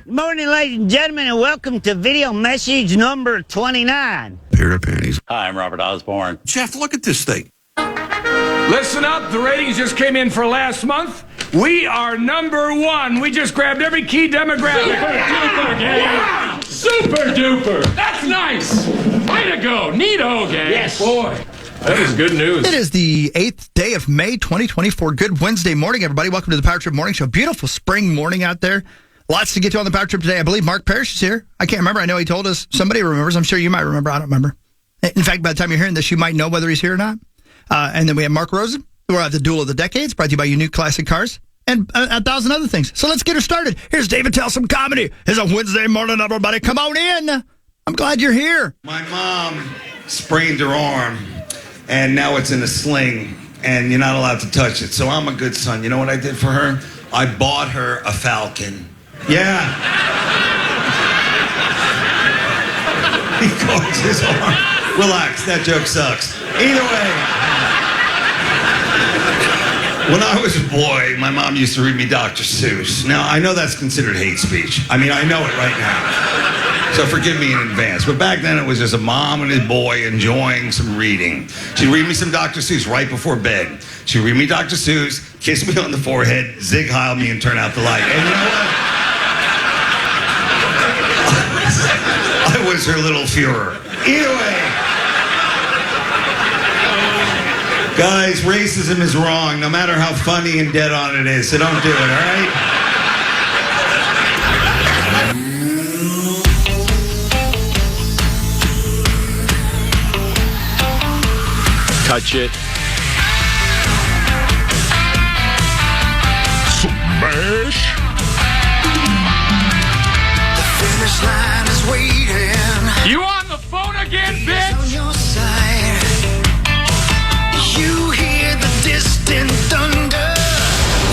Good morning, ladies and gentlemen, and welcome to video message number 29. Pair of panties. Hi, I'm Robert Osborne. Jeff, look at this thing. Listen up, the ratings just came in for last month. We are number one. We just grabbed every key demographic. Super duper. That's nice. Way to go. Neato, gang. Yes. Boy, that is good news. It is the 8th day of May, 2024. Good Wednesday morning, everybody. Welcome to the Power Trip Morning Show. Beautiful spring morning out there. Lots to get to on the Power Trip today. I believe Mark Parrish is here. I can't remember. I know he told us. Somebody remembers. I'm sure you might remember. I don't remember. In fact, by the time you're hearing this, you might know whether he's here or not. And then we have Mark Rosen. We're at the Duel of the Decades, brought to you by Unique Classic Cars, and a thousand other things. So let's get her started. Here's David Tell Some Comedy. It's a Wednesday morning, everybody. Come on in. I'm glad you're here. My mom sprained her arm, and now it's in a sling, and you're not allowed to touch it. So I'm a good son. You know what I did for her? I bought her a Falcon. Yeah. He caught his arm. Relax, that joke sucks. Either way. When I was a boy, my mom used to read me Dr. Seuss. Now, I know that's considered hate speech. I mean, I know it right now. So forgive me in advance. But back then, it was just a mom and his boy enjoying some reading. She'd read me some Dr. Seuss right before bed. She'd read me Dr. Seuss, kiss me on the forehead, zig heil me, and turn out the light. And you know what? I was her little Führer. Either way. Guys, racism is wrong, no matter how funny and dead on it is, so don't do it, all right? Touch it. Smash. The finish line is waiting. You on the phone again, bitch? On your side. You hear the distant thunder.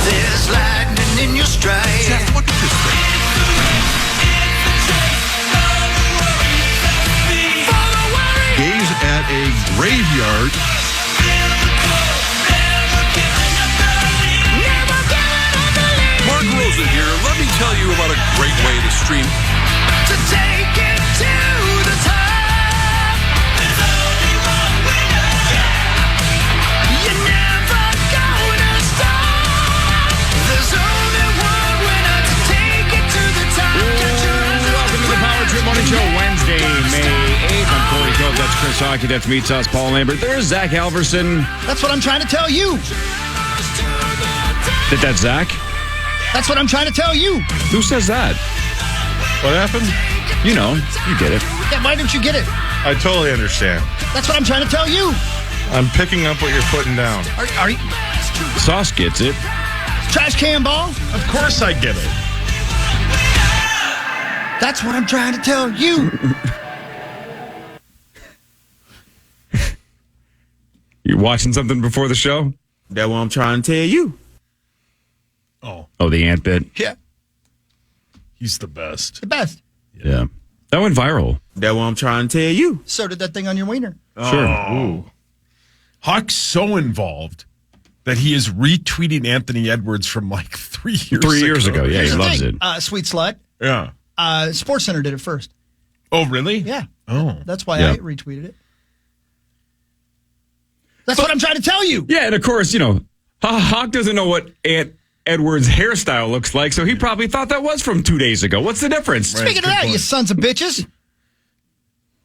There's lightning in your stride. Jeff, look at this thing. Gaze at a graveyard. Mark Rosen here. Let me tell you about a great way to stream. To take it to the top. There's only one winner. You're never gonna stop. There's only one winner to take it to the top. Welcome to the Power Trip Morning Show, Wednesday, May 8th. I'm Corey Cove. That's Chris Hockey. That's Meat Sauce Paul Lambert. There's Zach Halverson. That's what I'm trying to tell you. Did that Zach? That's what I'm trying to tell you. Who says that? What happened? You know, you get it. Yeah, why don't you get it? I totally understand. That's what I'm trying to tell you. I'm picking up what you're putting down. Are you Sauce gets it. trash can ball? Of course I get it. That's what I'm trying to tell you. You watching something before the show? That's what I'm trying to tell you. Oh, the ant bit. Yeah, He's the best. the best. Yeah. That went viral. That's what I'm trying to tell you. So did that thing on your wiener. Sure. Ooh. Huck's so involved that he is retweeting Anthony Edwards from like 3 years ago. 3 years ago. Yeah, Here's he the loves thing. it. Sweet Slut. Yeah. Sports Center did it first. Oh, really? Yeah. Oh. That's why Yeah. I retweeted it. That's what I'm trying to tell you. Yeah, and of course, you know, Hawk doesn't know what Ant Edwards' hairstyle looks like, so he probably thought that was from 2 days ago. What's the difference? Speaking of that, you sons of bitches,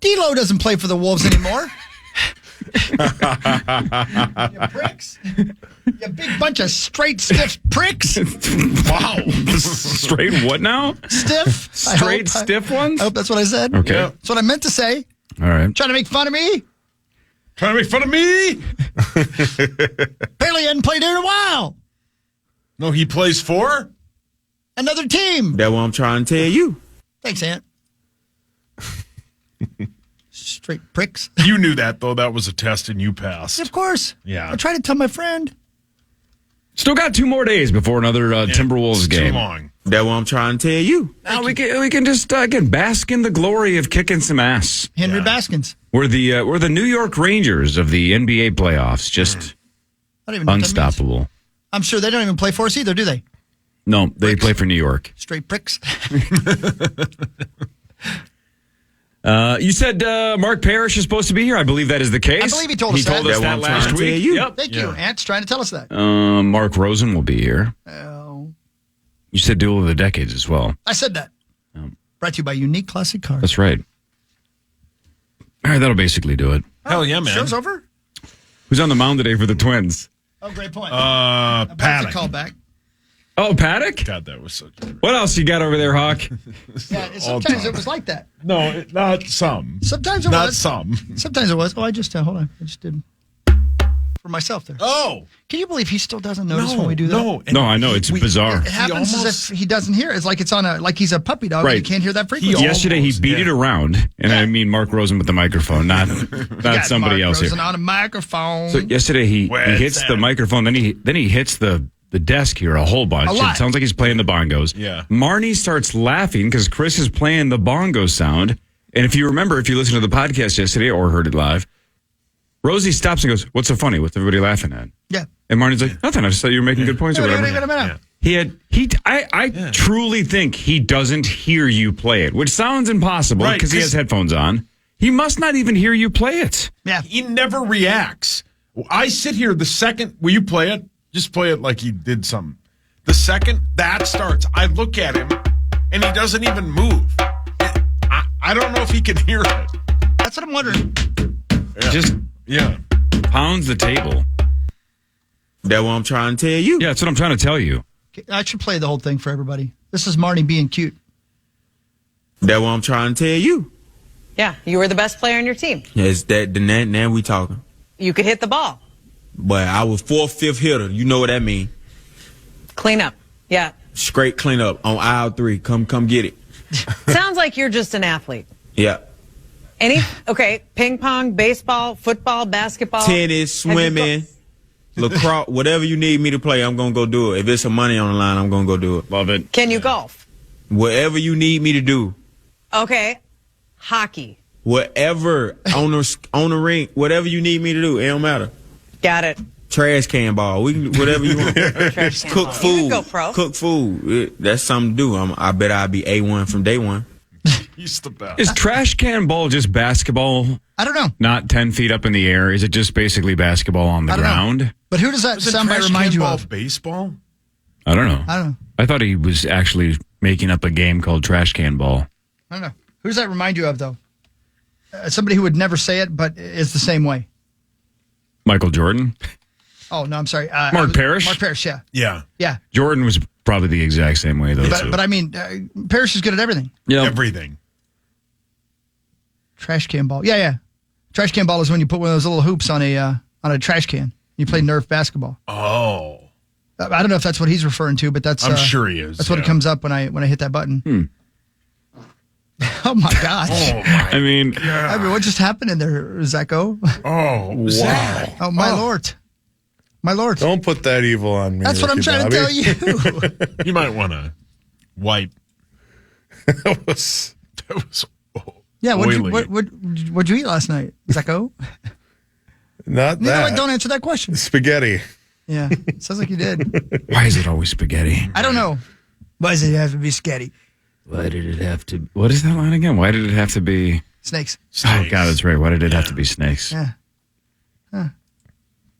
D-Lo doesn't play for the Wolves anymore. You pricks. You big bunch of straight, stiff pricks. Wow. Straight what now? Stiff. Straight, stiff ones? I hope that's what I said. Okay. Yeah. That's what I meant to say. All right. Trying to make fun of me? Trying to make fun of me? Apparently hadn't played here in a while. No, he plays for? Another team. That's what I'm trying to tell you. Thanks, Ant. Straight pricks. You knew that, though. That was a test and you passed. Of course. Yeah. I tried to tell my friend. Still got 2 more days before another Timberwolves It's game. too long. That's what I'm trying to tell you. Now we can just again bask in the glory of kicking some ass. Henry Baskins. We're the New York Rangers of the NBA playoffs, just I don't even know what that means. unstoppable. I'm sure they don't even play for us either, do they? No, they play for New York. Straight pricks. You said Mark Parrish is supposed to be here. I believe that is the case. I believe he told us He told that. us That's that what I'm last trying to week. tell you. Yep. Thank you. Ant's trying to tell us that. Mark Rosen will be here. Oh. You said Duel of the Decades as well. I said that. Brought to you by Unique Classic Cars. That's right. All right, that'll basically do it. Hell yeah, man. Show's over? Who's on the mound today for the Twins? Oh, great point. Paddock. That's a callback. Oh, Paddock? God, that was such a... What else you got over there, Hawk? Yeah, sometimes it was like that. No, not some. Sometimes it Not was. some. Sometimes it was. Oh, I just, hold on. I just did for myself there. Oh. Can you believe he still doesn't notice when we do that? No. No, I know. It's bizarre. It happens as if he doesn't hear. It's like it's on like he's a puppy dog. Right. And he can't hear that frequency. Yesterday, he beat it around, and I mean Mark Rosen with the microphone, not somebody else here. On a microphone. So yesterday, he hits the microphone, then he hits the desk here a whole bunch. A lot. It sounds like he's playing the bongos. Yeah. Marnie starts laughing because Chris is playing the bongo sound. And if you remember, if you listened to the podcast yesterday or heard it live, Rosie stops and goes, "What's so funny? What's everybody laughing at?" Yeah. And Marnie's like, "Nothing. I just thought you were making good points or whatever." Wait a minute. I truly think he doesn't hear you play it, which sounds impossible Right, because he 'cause- has headphones on. He must not even hear you play it. Yeah. He never reacts. I sit here the second, will you play it? Just play it like he did something. The second that starts, I look at him and he doesn't even move. I don't know if he can hear it. That's what I'm wondering. Just Yeah. pounds the table. That's what I'm trying to tell you. Yeah, that's what I'm trying to tell you. I should play the whole thing for everybody. This is Marnie being cute. That's what I'm trying to tell you. Yeah, you were the best player on your team. It's that. Now we talking. You could hit the ball. But I was 4th, 5th hitter. You know what that mean? Clean up. Yeah. Straight cleanup on aisle 3. Come get it. Sounds like you're just an athlete. Yeah. Okay, ping pong, baseball, football, basketball. Tennis, Have you swimming, lacrosse, whatever you need me to play, I'm gonna go do it. If it's some money on the line, I'm gonna go do it. Love it. Can you golf? Whatever you need me to do. Okay. Hockey. Whatever on the ring, whatever you need me to do, it don't matter. Got it. Trash can ball, we can, whatever you want. Trash can Cook ball. food, You could go pro. cook food. That's something to do. I bet I'll be A1 from day one. He's the best. Is trash can ball just basketball, I don't know. not 10 feet up in the air? Is it just basically basketball on the I don't know. ground? But who does that Doesn't soundbite trash remind can you ball of? baseball? I don't know. I don't know. I thought he was actually making up a game called trash can ball. I don't know. Who does that remind you of, though? Somebody who would never say it, but is the same way. Michael Jordan? Oh, no, I'm sorry. Mark Parrish? Mark Parrish, yeah. Yeah. Yeah. Jordan was probably the exact same way, though. too. But I mean, Parrish is good at everything. Yep. Everything. Trash can ball. Yeah. Trash can ball is when you put one of those little hoops on a trash can. You play Nerf basketball. Oh. I don't know if that's what he's referring to, but that's I'm sure he is. That's what it comes up when I hit that button. Oh my gosh! Oh, my. I mean, I mean, what just happened in there, Zacko? Oh, wow. Oh my lord, my lord! Don't put that evil on me. That's what I'm Ricky trying to Bobby. tell you. You might want to wipe. That was That was Yeah, oily. what'd you eat last night, Zacko? not You know that. what? Don't answer that question. Spaghetti. Yeah, sounds like you did. why is it always spaghetti? I don't know. Why does it have to be sketty? Why did it have to... What is that line again? Why did it have to be... Snakes. Oh, God, that's right. Why did it have to be snakes? Yeah.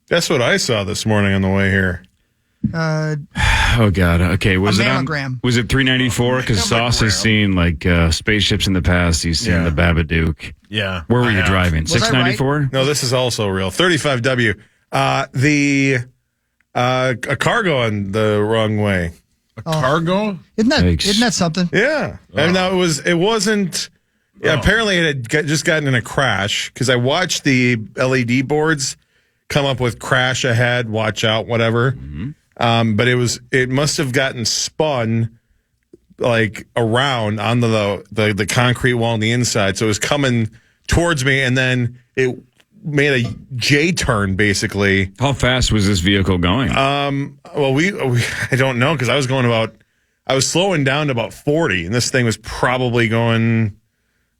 That's what I saw this morning on the way here. Oh, God. Okay, was A it on... mammogram. Was it 394? Because Sauce has seen, like, spaceships in the past. He's seen the Babadook. Yeah. Where were I you have. driving? Was I 694? No, this is also real. 35W. A cargo on the wrong way. A cargo? Isn't Yikes. that something? Yeah. And now it wasn't. Yeah, apparently it had just gotten in a crash because I watched the LED boards come up with crash ahead, watch out, whatever. But it must have gotten spun like around on the concrete wall on the inside. So it was coming towards me and then it made a J turn basically. How fast was this vehicle going? Well, I don't know because I was slowing down to about 40 and this thing was probably going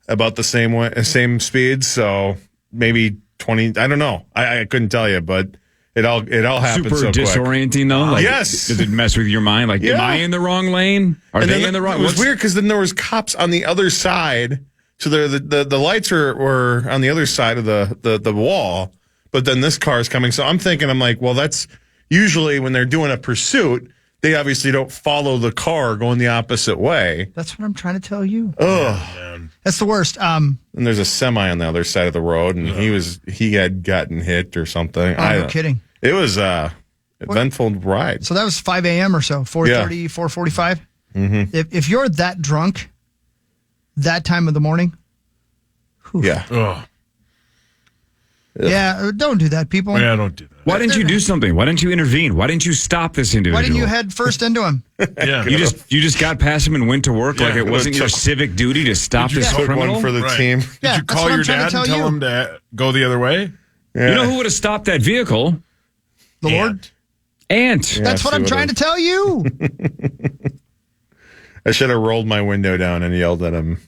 about the same speed. So maybe 20. I don't know. I couldn't tell you, but It all happens super so quick. disorienting though? Like, yes. Does it mess with your mind? Like, am I in the wrong lane? Are And they then in the wrong? It was weird because then there was cops on the other side. So the lights were on the other side of the wall, but then this car is coming. So I'm like, well, that's usually when they're doing a pursuit, they obviously don't follow the car going the opposite way. That's what I'm trying to tell you. Oh, that's the worst. And there's a semi on the other side of the road, and he had gotten hit or something. No kidding. It was eventful ride. So that was 5 a.m. or so, 4:30, 4:45. Mm-hmm. If you're that drunk, that time of the morning, yeah, yeah, don't do that, people. Yeah, don't do that. Why didn't you do something? Why didn't you intervene? Why didn't you stop this individual? Why didn't you head first into him? Yeah. You just got past him and went to work like it wasn't your civic duty to stop this took criminal? one for the team. Did you call your dad and tell him to go the other way? You know who would have stopped that vehicle? The Lord? Ant. That's what I'm trying to tell you. I should have rolled my window down and yelled at him.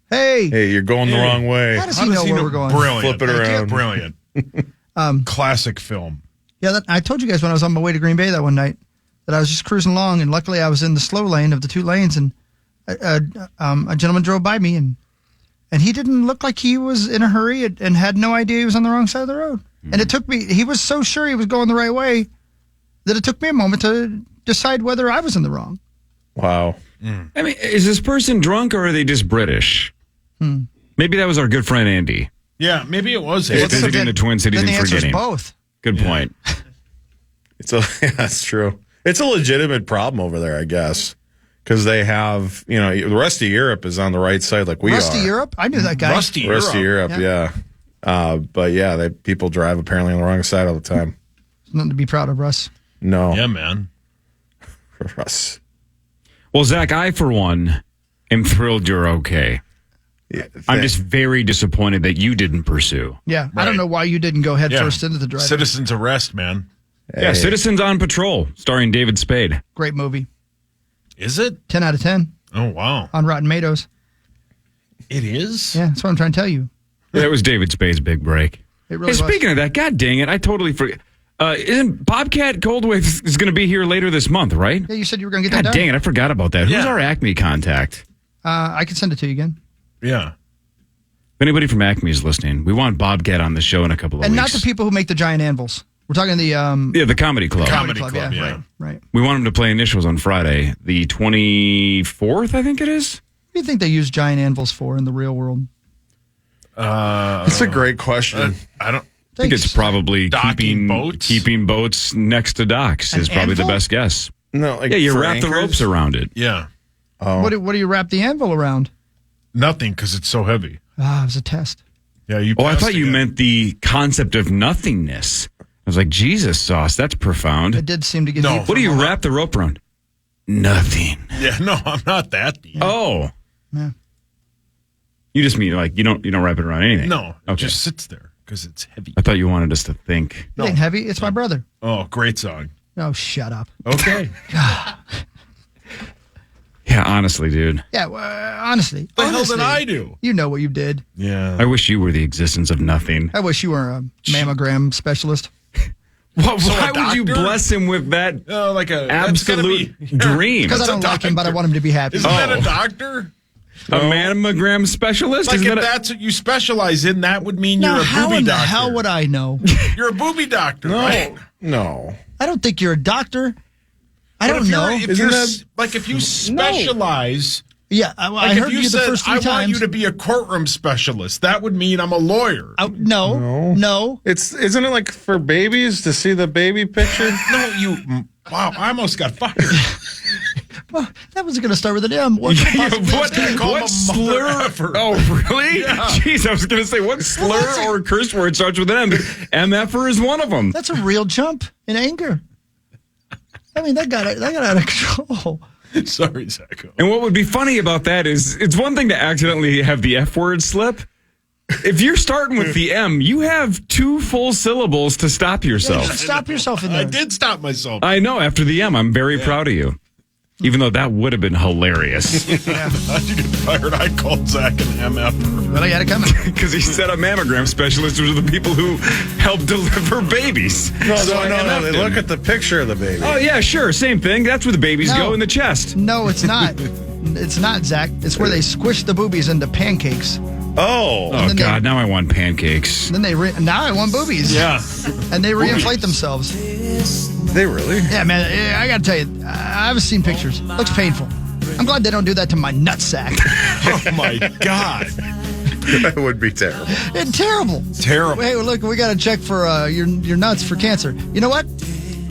Hey, you're going the wrong way. How does he know where we're going? Brilliant. Flip it around. Brilliant. Classic film. Yeah, I told you guys when I was on my way to Green Bay that one night that I was just cruising along, and luckily I was in the slow lane of the two lanes, and a gentleman drove by me, and he didn't look like he was in a hurry and had no idea he was on the wrong side of the road. And it took me, he was so sure he was going the right way that it took me a moment to decide whether I was in the wrong. Wow. I mean, is this person drunk or are they just British? Maybe that was our good friend Andy. Yeah, maybe it was. He's visiting the Twin Cities Then the and answer's forgetting. both. Good point. That's true. It's a legitimate problem over there, I guess, because they have, the rest of Europe is on the right side like we are. Rusty Europe? I knew that guy. Rest of Europe, yeah. But yeah, people drive apparently on the wrong side all the time. Nothing to be proud of, Russ. No. Yeah, man. Russ. Well, Zach, I, for one, am thrilled you're okay. Yeah, I'm just very disappointed that you didn't pursue. Yeah, I don't know why you didn't go head first into the drive. Citizen's Arrest, man. Yeah, Citizens on Patrol, starring David Spade. Great movie. Is it? 10 out of 10 Oh, wow. on Rotten Tomatoes. It is? Yeah, that's what I'm trying to tell you. That was David Spade's big break. It really Hey, speaking of that, God dang it, I totally forget. Isn't Bobcat Goldthwait is going to be here later this month, right? Yeah, you said you were going to get God that done. dang it, I forgot about that. Yeah. Who's our Acme contact? I can send it to you again. Yeah. If anybody from Acme is listening, we want Bobcat on the show in a couple of And weeks. not the people who make the giant anvils. We're talking the the Comedy Club. Comedy Club, yeah. Right. We want them to play initials on Friday, the 24th, I think it is. What do you think they use giant anvils for in the real world? That's a great question. I don't. I think it's probably Docking boats? keeping boats next to docks is probably the anvil? best guess. No, like Yeah, you for wrap the anchors? ropes around it. Yeah. What do you wrap the anvil around? Nothing because it's so heavy. Ah, it was a test. Yeah, you. Oh, I passed thought you again. meant the concept of nothingness. I was like, Jesus sauce, that's profound. It did seem to get No. deep for What do a you moment. wrap the rope around? Nothing. Yeah, no, I'm not that deep. Oh. Yeah. You just mean like you don't wrap it around anything. No, it Okay. just sits there because it's heavy. I thought you wanted us to think. It ain't heavy. It's my brother. Oh, great song. Oh, shut up. Okay. Yeah, honestly, dude. Yeah, honestly. the hell honestly, did I do? You know what you did. Yeah. I wish you were the existence of nothing. I wish you were a mammogram specialist. Why would you doctor? bless him with that Like a that's gotta absolute be- dream? Because I That's a don't like him, but I doctor. want him to be happy. Isn't that a doctor? A mammogram specialist? Like Isn't if that a- that's what you specialize in, that would mean Now, you're a how booby in the doctor. hell would I know? You're a booby doctor, right? No. I don't think you're a doctor. I But don't if know. If Isn't you're that- like if you specialize, Yeah, I like heard if you you the said, first three I want times. you to be a courtroom specialist, that would mean I'm a lawyer. No. Isn't it like for babies to see the baby picture? Wow, I almost got fired. Well, that was going to start with an M. What could Yeah, possibly what start- call him what a slur? mother effer. Oh, really? Jeez, I was going to say, what slur or curse word starts with an M? But MFer is one of them. That's a real jump in anger. I mean, that got out of control. Sorry, Zacho. And what would be funny about that is it's one thing to accidentally have the F word slip. If you're starting with the M, you have 2 full syllables to stop You yourself. should stop yourself in there. I did stop myself. I know, after the M, I'm very proud of you. Even though that would have been hilarious. How'd you get fired? I called Zach an MF. Well, he had it coming. Because he said a mammogram specialist was the people who help deliver babies. No, So I MF'd They him. look at the picture of the baby. Oh, yeah, sure. Same thing. That's where the babies No. go, in the chest. No, it's not. It's not, Zach. It's where they squish the boobies into pancakes. Oh. Oh, then God. Now I want pancakes. Then now I want boobies. Yeah. And they reinflate themselves. They really? Yeah, man. I got to tell you, I've seen pictures. Looks painful. I'm glad they don't do that to my nutsack. Oh, my God. That would be terrible. It's terrible. Terrible. Hey, look, we got to check for your nuts for cancer. You know what?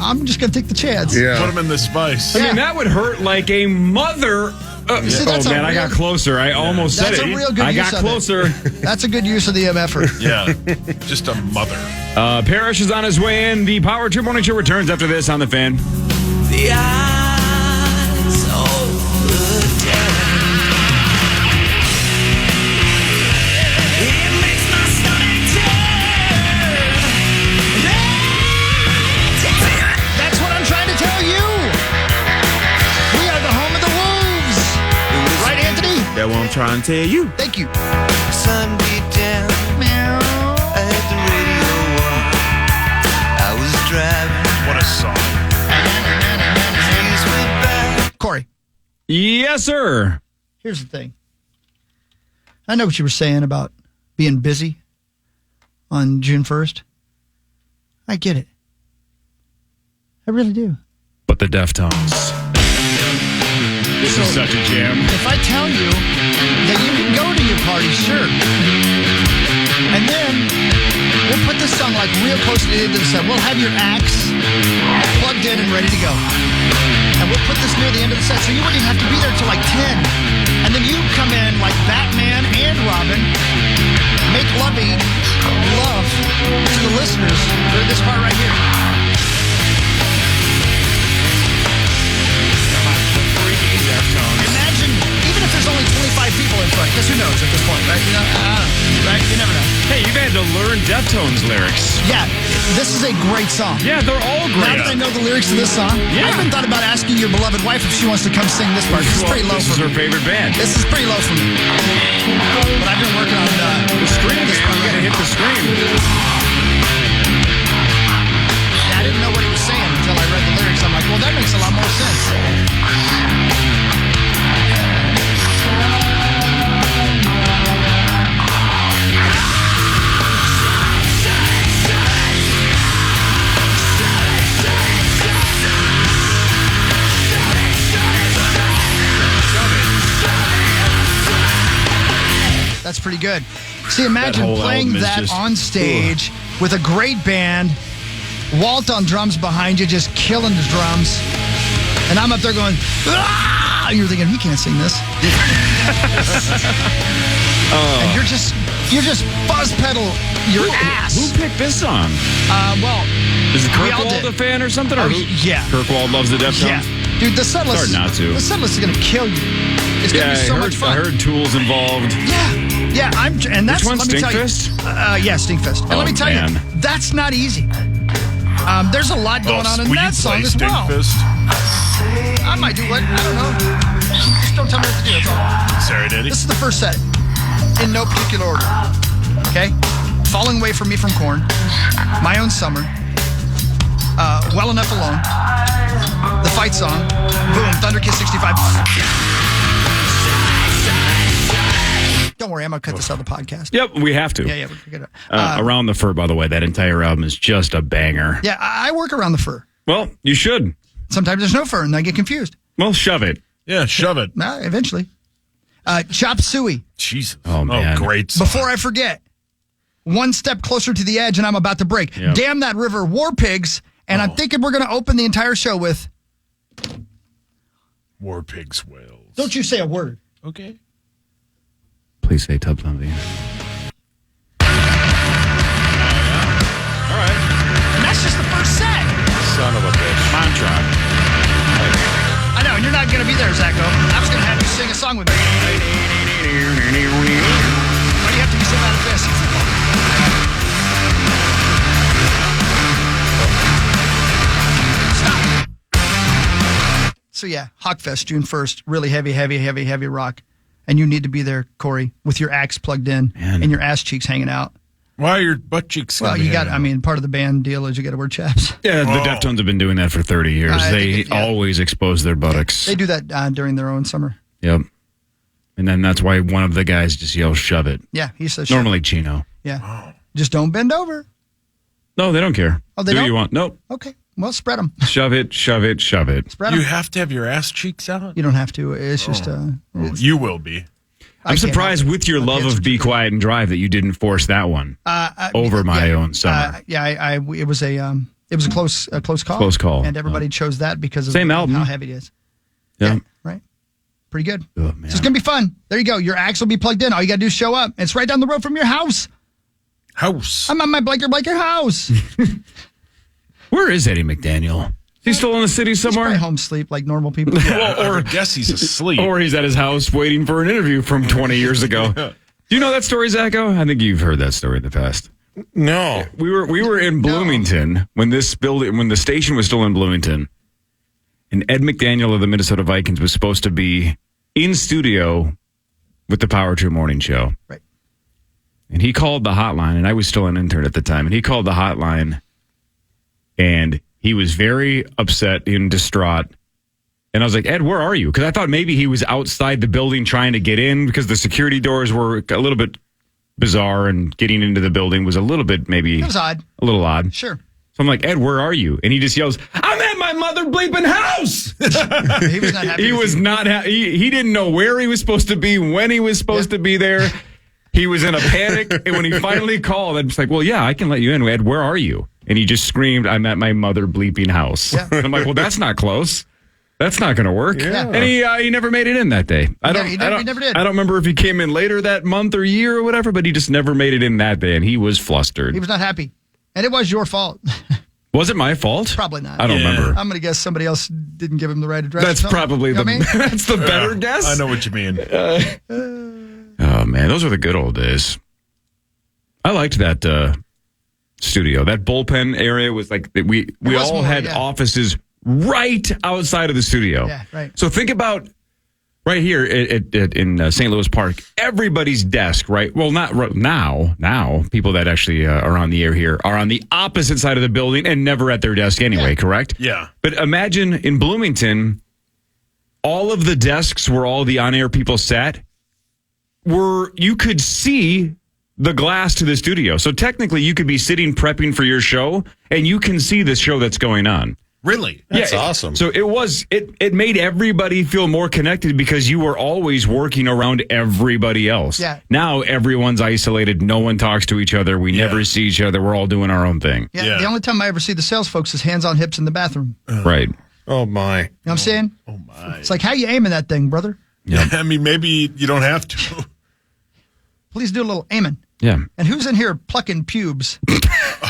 I'm just going to take the chance. Yeah. Put them in the spice. I mean, that would hurt like a mother. See, that's oh, a man, I real- got closer. I almost said That's it. a real good I use got of it. closer. That's a good use of the MFer. Yeah. Just a mother. Parrish is on his way in. The Power Trip Morning Show returns after this on the Fan. The eyes of the dead. It makes my stomach turn. That's what I'm trying to tell you. We are the home of the Wolves. Right, Anthony? That's what I'm trying to tell you. Thank you. Sun beat down. I had the radio on. I was driving. What a song. Trees went by. Corey, Yes, sir. here's the thing. I know what you were saying about being busy on June 1st. I get it. I really do. But the Deftones. This is such a jam. If I tell you that you can go to your party, sure. And then we'll put this song like real close to the end of the set. We'll have your axe plugged in and ready to go. And we'll put this near the end of the set, so you wouldn't even have to be there till like 10. And then you come in like Batman and Robin, make love to the listeners for this part right here. Imagine, even if there's only 25 people in front, because who knows at this point, right? You know, right? You never know. Hey, you've had to learn Deftones lyrics. Yeah, this is a great song. Yeah, they're all Now great. that I know the lyrics to this song, Yeah. I even thought about asking your beloved wife if she wants to come sing this part. This is pretty low This for is her me. favorite band. This is pretty low for me. But I've been working on The scream, this man. part. You gotta hit the scream. I didn't know what he was saying until I read the lyrics. I'm like, well, that makes a lot more sense. That's pretty good. See, imagine whole playing album is that just- on stage with a great band, Walt on drums behind you, just killing the drums, and I'm up there going, ah! You're thinking, he can't sing this. And you're just fuzz pedal your ass. Who picked this song? Well, Is it we all Kirkwald did. a fan or something? Oh, Or yeah. Kirkwald loves the Deftones? Yeah. Dude, the set list, Hard not to. the set list is going to kill you. It's going to Yeah, be so much fun. I heard Tool's involved. Yeah, and that's Which one, let me tell you. Stinkfist? Yeah, Stinkfist. And Oh, let me tell man. you, that's not easy. There's a lot going on in will that you song play as well. Stinkfist? I might do what? I don't know. Just don't tell me what to do. That's all. Sorry, Daddy. This is the first set, in no particular order. Okay? Falling Away From Me from Korn, My Own Summer, Well Enough Alone, the fight song, boom, Thunder Kiss 65. Don't worry, I'm going to cut this out of the podcast. Yep, we have to. Yeah, we're good. Around the Fur, by the way, that entire album is just a banger. Yeah, I work around the fur. Well, you should. Sometimes there's no fur, and I get confused. Well, shove it. Yeah, shove it. Eventually. Chop Suey. Jesus. Oh, man. Great song. Before I forget, one step closer to the edge, and I'm about to break. Yep. Damn that river, War Pigs, and I'm thinking we're going to open the entire show with. War Pigs Wales. Don't you say a word. Okay. Please say Tub Zombie. And that's just the first set. Son of a bitch. Mantra. I know, and you're not going to be there, Zacho. I was going to have you sing a song with me. Why do you have to be so mad at this? Stop. So, yeah, Hawkfest, June 1st. Really heavy rock. And you need to be there, Corey, with your axe plugged in and your ass cheeks hanging out. Why are your butt cheeks? Well, you got, part of the band deal is you got to wear chaps. Yeah, the Deftones have been doing that for 30 years. They always expose their buttocks. They do that during their own summer. Yep. And then that's why one of the guys just yells, "Shove it." Yeah, he says normally Chino. Yeah. Just don't bend over. No, they don't care. Oh, they do don't? you want? Nope. Okay. Well, spread them. Shove it, shove it, shove it. Spread them. You have to have your ass cheeks out? You don't have to. It's just... you will be. I'm surprised with your love of Be Quiet and Drive that you didn't force that one over my own summer. It was a close call. Close call. And everybody chose that because of Same album. how heavy it is. Yeah. Right. Pretty good. Oh, So it's going to be fun. There you go. Your axe will be plugged in. All you got to do is show up. It's right down the road from your house. I'm at my Blaker house. Where is Eddie McDaniel? Is he still in the city somewhere? He's probably home sleep like normal people. Or I guess he's asleep. Or he's at his house waiting for an interview from 20 years ago. Do you know that story, Zacho? I think you've heard that story in the past. No. We were in Bloomington when the station was still in Bloomington, and Ed McDaniel of the Minnesota Vikings was supposed to be in studio with the Power True Morning Show. Right. And he called the hotline, and I was still an intern at the time, and he called the hotline, and he was very upset and distraught. And I was like, "Ed, where are you?" Because I thought maybe he was outside the building trying to get in because the security doors were a little bit bizarre, and getting into the building was a little bit maybe... It was odd. A little odd. Sure. So I'm like, "Ed, where are you?" And he just yells, "I'm at my mother bleeping house." He was not happy. He was not happy. He didn't know where he was supposed to be, when he was supposed to be there. He was in a panic. And when he finally called, I'm just like, "Well, yeah, I can let you in. Ed, where are you?" And he just screamed, "I'm at my mother bleeping house." Yeah. And I'm like, "Well, that's not close. That's not going to work." Yeah. And he never made it in that day. He never did. I don't remember if he came in later that month or year or whatever, but he just never made it in that day, and he was flustered. He was not happy. And it was your fault. Was it my fault? Probably not. I don't remember. I'm going to guess somebody else didn't give him the right address. That's probably You know what I mean? that's the better guess. I know what you mean. Oh man, those were the good old days. I liked that studio. That bullpen area was like we all had offices right outside of the studio. Yeah, right. So think about right here in St. Louis Park, everybody's desk, right? Well, not now. Now, people that actually are on the air here are on the opposite side of the building and never at their desk anyway, correct? Yeah. But imagine in Bloomington, all of the desks where all the on-air people sat, you could see the glass to the studio. So technically, you could be sitting prepping for your show, and you can see the show that's going on. Really? That's awesome. So it made everybody feel more connected because you were always working around everybody else. Yeah. Now everyone's isolated. No one talks to each other. We never see each other. We're all doing our own thing. Yeah. The only time I ever see the sales folks is hands on hips in the bathroom. Right. Oh, my. You know what I'm saying? Oh, my. It's like, how you aiming that thing, brother? Yep. I mean, maybe you don't have to. Please do a little aiming. Yeah. And who's in here plucking pubes?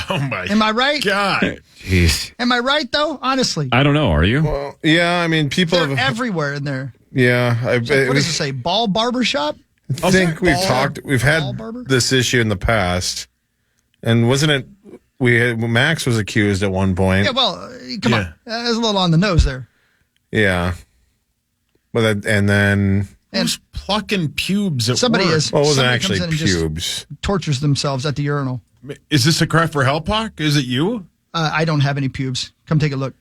Oh, my Am I right? God. Jeez. Am I right, though? Honestly. I don't know. Are you? Well, yeah, I mean, people They're have... everywhere in there. Yeah. What does it say? Ball barbershop? I think we've had this issue in the past. And wasn't it... Max was accused at one point. Yeah, well, come on. That was a little on the nose there. Yeah. But and then... Who's plucking pubes at Somebody work? is. Well, it wasn't Somebody actually comes in and just pubes. tortures themselves at the urinal. Is this a cry for help, Hawk? Is it you? I don't have any pubes. Come take a look.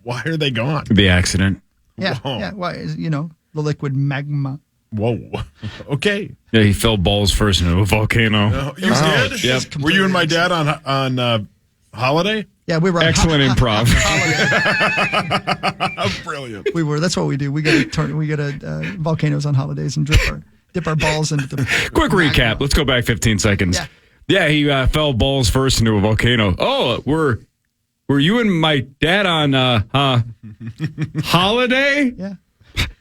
Why are they gone? The accident. Yeah, Whoa. yeah. Why is the liquid magma? Whoa. Okay. Yeah, he fell balls first into a volcano. You did? Yep. Were you and my dad on holiday? Yeah, we were on Excellent improv. Brilliant. We were. That's what we do. We go to volcanoes on holidays and dip our balls into the. Quick recap. Let's go back 15 seconds. Yeah, he fell balls first into a volcano. Oh, were you and my dad on holiday? Yeah.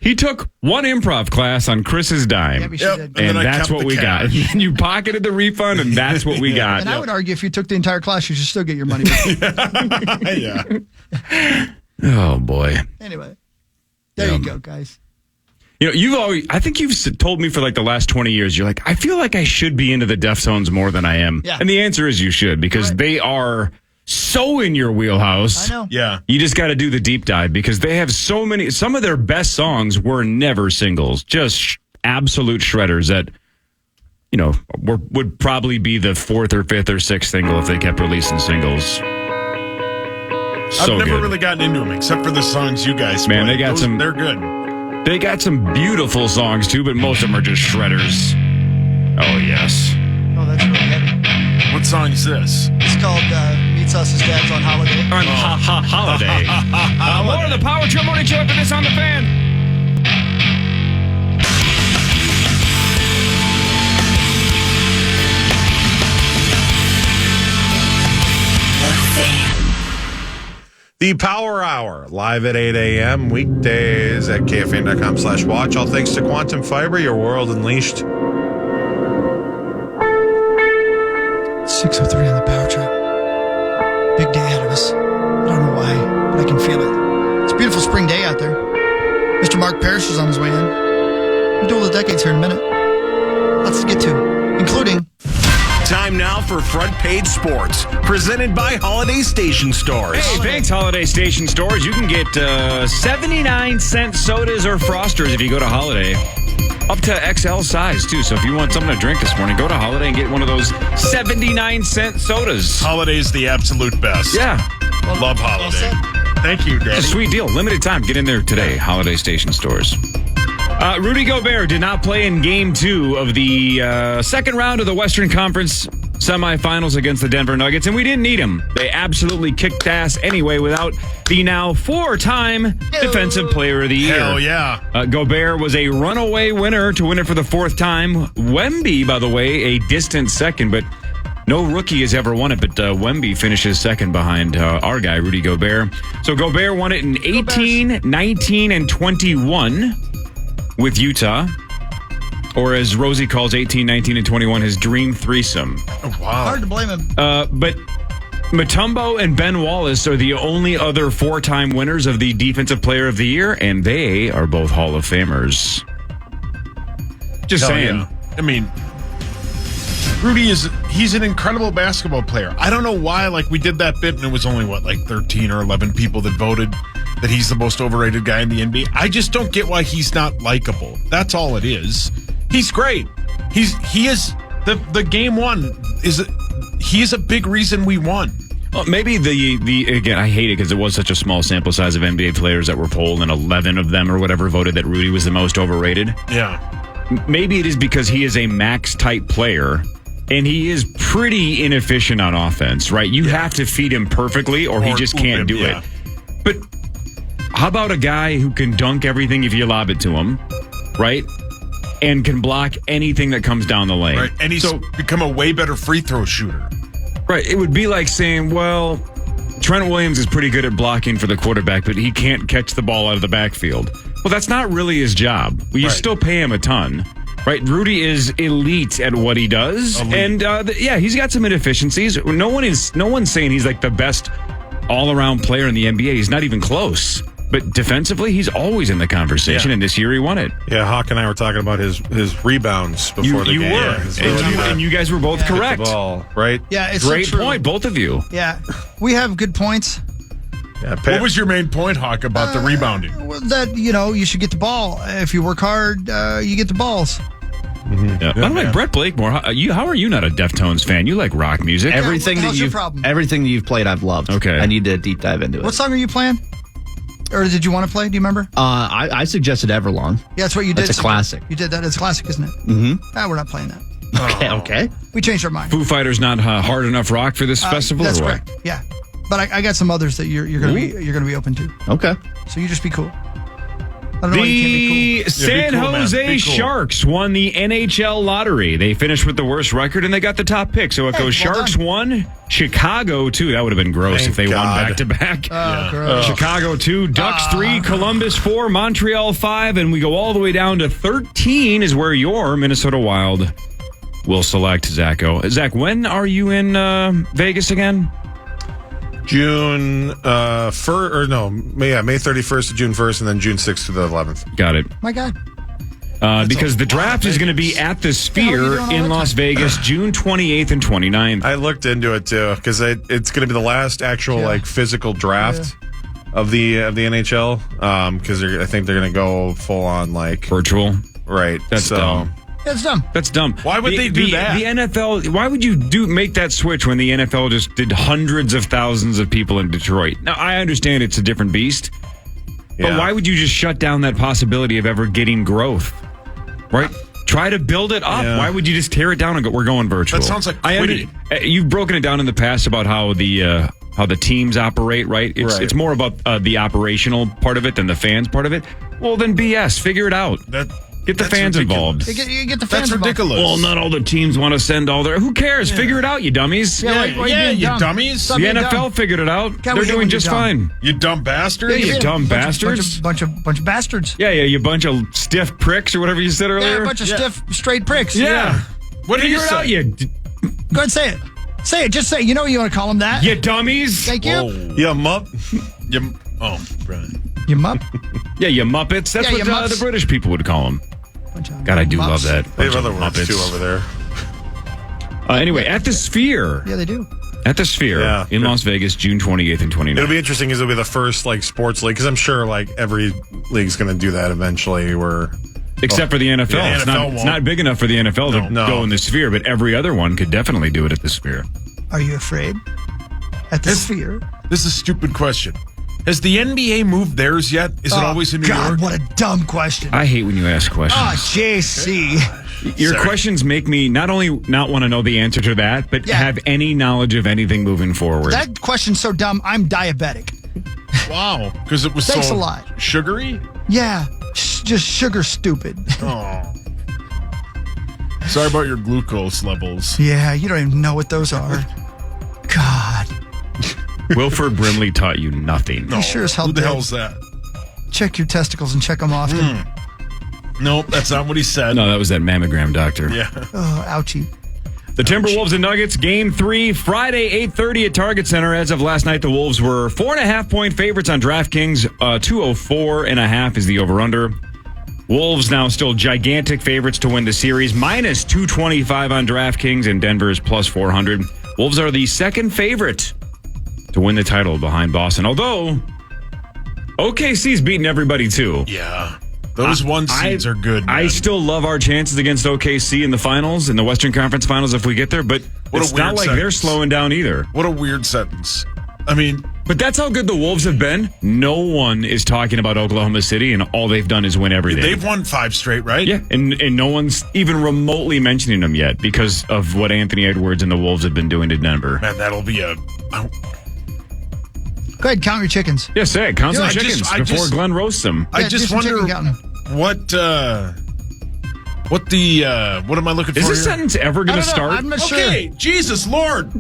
He took one improv class on Chris's dime. Yeah, we sure did. And then I that's kept what the we got. cash. You pocketed the refund, and that's what we got. And I would argue if you took the entire class, you should still get your money back. Yeah. Oh, boy. Anyway, there you go, guys. You know, I think you've told me for like the last 20 years, you're like, I feel like I should be into the Deftones more than I am. Yeah. And the answer is you should, because they are so in your wheelhouse. I know. Yeah. You just got to do the deep dive because they have so many. Some of their best songs were never singles, just absolute shredders that, would probably be the 4th or 5th or 6th single if they kept releasing singles. So I've never good. really gotten into them except for the songs you guys Man, play. they got some- They're good. They got some beautiful songs too, but most of them are just shredders. Oh, yes. Oh, that's really heavy. What song is this? It's called Meets Us as Dad's on Holiday. On holiday. More of the Power Trip Morning Show after this on the Fan. The Power Hour, live at 8 a.m. weekdays at KFAN.com/watch. All thanks to Quantum Fiber, your world unleashed. 6:03 on the power trip. Big day ahead of us. I don't know why, but I can feel it. It's a beautiful spring day out there. Mr. Mark Parrish is on his way in. We'll do all the decades here in a minute. Lots to get to, including... Time now for Front Page Sports, presented by Holiday Station Stores. Hey, thanks, Holiday Station Stores. You can get 79-cent sodas or frosters if you go to Holiday. Up to XL size, too. So if you want something to drink this morning, go to Holiday and get one of those 79-cent sodas. Holiday's the absolute best. Yeah. Love Holiday. Thank you, Daddy. It's a sweet deal. Limited time. Get in there today. Holiday Station Stores. Rudy Gobert did not play in Game 2 of the second round of the Western Conference semifinals against the Denver Nuggets, and we didn't need him. They absolutely kicked ass anyway without the now 4-time Defensive Player of the Year. Hell yeah. Gobert was a runaway winner to win it for the 4th time. Wemby, by the way, a distant second, but no rookie has ever won it, but Wemby finishes second behind our guy, Rudy Gobert. So Gobert won it in 18, 19, and 21 with Utah. Or as Rosie calls 18, 19, and 21, his dream threesome. Oh, wow. Hard to blame him. But Mutombo and Ben Wallace are the only other 4-time winners of the Defensive Player of the Year, and they are both Hall of Famers. Just Hell saying. yeah. I mean, Rudy he's an incredible basketball player. I don't know why, we did that bit and it was only, 13 or 11 people that voted that he's the most overrated guy in the NBA. I just don't get why he's not likable. That's all it is. He's great. He is the game one he is a big reason we won. Well, maybe the again, I hate it because it was such a small sample size of NBA players that were polled, and 11 of them or whatever voted that Rudy was the most overrated. Yeah. Maybe it is because he is a max type player, and he is pretty inefficient on offense, right? You have to feed him perfectly, or he just can't do it. But how about a guy who can dunk everything if you lob it to him, right? And can block anything that comes down the lane. Right. And he's become a way better free throw shooter. Right. It would be like saying, well, Trent Williams is pretty good at blocking for the quarterback, but he can't catch the ball out of the backfield. Well, that's not really his job. Well, you still pay him a ton. Right. Rudy is elite at what he does. Elite. And he's got some inefficiencies. No one's saying he's like the best all-around player in the NBA. He's not even close. But defensively, he's always in the conversation, and this year he won it. Yeah, Hawk and I were talking about his rebounds before the you game. were, and you guys were both correct. The ball, right? Yeah, it's Great so true. point, both of you. Yeah, we have good points. Yeah, What was your main point, Hawk, about the rebounding? That, you should get the ball. If you work hard, you get the balls. Yeah. By the way, Brett Blakemore, how are you not a Deftones fan? You like rock music. Everything what the that hell's your you've problem? everything that you've played, I've loved. Okay. I need to deep dive into it. What song are you playing? Or did you want to play? Do you remember? I suggested Everlong. Yeah, that's what you did. That's a classic. You did that. It's a classic, isn't it? Mm-hmm. We're not playing that. Okay. We changed our mind. Foo Fighters not hard enough rock for this festival, That's or what? correct. Yeah, but I got some others that you're gonna be open to. Okay. So you just be cool. I don't know why you can't be cool. San Jose Sharks won the NHL lottery. They finished with the worst record, and they got the top pick. So it goes Sharks 1, Chicago 2. That would have been gross if they won back-to-back. Gross. Chicago 2, Ducks 3, Columbus 4, Montreal 5, and we go all the way down to 13 is where your Minnesota Wild will select Zacho. Zach, when are you in Vegas again? June May 31st to June 1st, and then June 6th to the 11th. Got it. My God. Because the draft is going to be at the Sphere in Las Vegas, June 28th and 29th. I looked into it too because it's going to be the last actual like physical draft of the NHL. Because I think they're going to go full on like virtual. Right. That's dumb. That's dumb. That's dumb. Why would they do that? The NFL. Why would you make that switch when the NFL just did hundreds of thousands of people in Detroit? Now I understand it's a different beast, but why would you just shut down that possibility of ever getting growth? Right? Try to build it up. Yeah. Why would you just tear it down and go, we're going virtual? That sounds like quitting. You've broken it down in the past about how the teams operate, right? It's more about the operational part of it than the fans part of it. Well, then BS. Figure it out. Get the fans involved. You get the fans That's ridiculous. Well, not all the teams want to send all their... Who cares? Figure it out, you dummies. You dummies. The NFL figured it out. They're doing just fine. You dumb bastards. Yeah, you dumb bastards. Bunch of bastards. Yeah, you bunch of stiff pricks or whatever you said earlier. Yeah, a bunch of stiff, straight pricks. Yeah. What did you Figure it out, say? you... Go ahead and say it. Say it. Just say it. You know you want to call them that. You dummies. Thank you. Yeah, mup. Right. You mup. Yeah, you Muppets. That's Yeah, what you the mups. British people would call them. God, I do Mups. love that. They have Bunch other of words Muppets. too over there. Anyway, at the Sphere. Yeah, they do. At the Sphere in Las Vegas, June 28th and 29th. It'll be interesting because it'll be the first like sports league because I'm sure like every league's going to do that eventually. Except for the NFL. Yeah, It's not big enough for the NFL to No. go in the Sphere, but every other one could definitely do it at the Sphere. Are you afraid? At the Sphere. This is a stupid question. Has the NBA moved theirs yet? Is it always in New God, York? what a dumb question. I hate when you ask questions. Oh, JC. Your questions make me not only not want to know the answer to that, but have any knowledge of anything moving forward. That question's so dumb, I'm diabetic. Wow. Because it was Thanks so a lot. sugary? Yeah, just sugar stupid. Oh. Sorry about your glucose levels. Yeah, you don't even know what those are. God. Wilford Brimley taught you nothing. He sure as hell Who the did. hell's that? Check your testicles and check them often. Nope, that's not what he said. No, that was that mammogram doctor. Yeah. Oh, ouchie. The Timberwolves and Nuggets, Game 3, Friday, 8:30 at Target Center. As of last night, the Wolves were 4.5-point favorites on DraftKings. 204.5 is the over-under. Wolves now still gigantic favorites to win the series, minus 225 on DraftKings, and Denver is plus 400. Wolves are the second favorite to win the title behind Boston, although OKC's beaten everybody too. Yeah. Those one seeds are good, man. I still love our chances against OKC in the finals, in the Western Conference Finals if we get there, but What a it's not weird like they're sentence. slowing down either. What a weird sentence. I mean, but that's how good the Wolves have been. No one is talking about Oklahoma City, and all they've done is win everything. they've won 5 straight, right? Yeah, and no one's even remotely mentioning them yet because of what Anthony Edwards and the Wolves have been doing to Denver. Man, that'll be a... Go ahead, count your chickens. Yeah, say it. Count some I chickens just- before Glenn roasts them. I Yeah, do just some wonder chicken counting. what am I looking for Is this here? sentence ever going to start? I'm not Okay, sure. Jesus Lord.